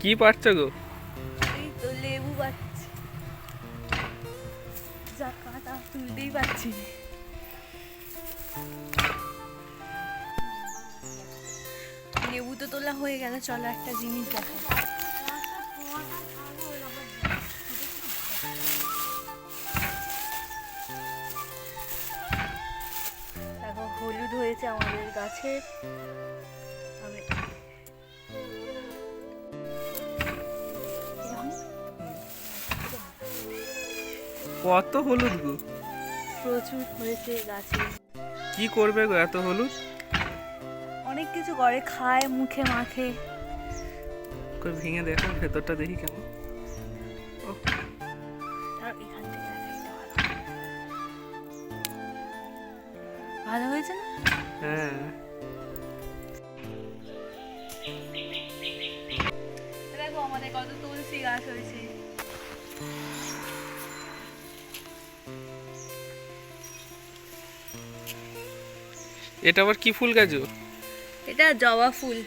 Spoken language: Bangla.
কি পারছো গো? এই তো লেবু পাচ্ছি, যা কাটা তুলতেই পারছি না। লেবু তো তোলা হয়ে গেল, চলো একটা জিনিস দেখো। দেখো হলুদ হয়েছে আমাদের গাছের। আমি কত হলুদ গো? প্রচুর হয়েছে গাছে। কি করবে গো এত হলুদ? অনেক কিছু করে, খায়, মুখে মাখে। কই ভেঙে দেখো ভেতরটা দেখি কেমন। ও, আর এখান থেকে দেখাই তো ভালো হয়েছে না? হ্যাঁ। দেখো আমাদের কত তুলসী গাছ হয়েছে। এটা আবার কি ফুল গাছ গো? এটা জবা ফুল।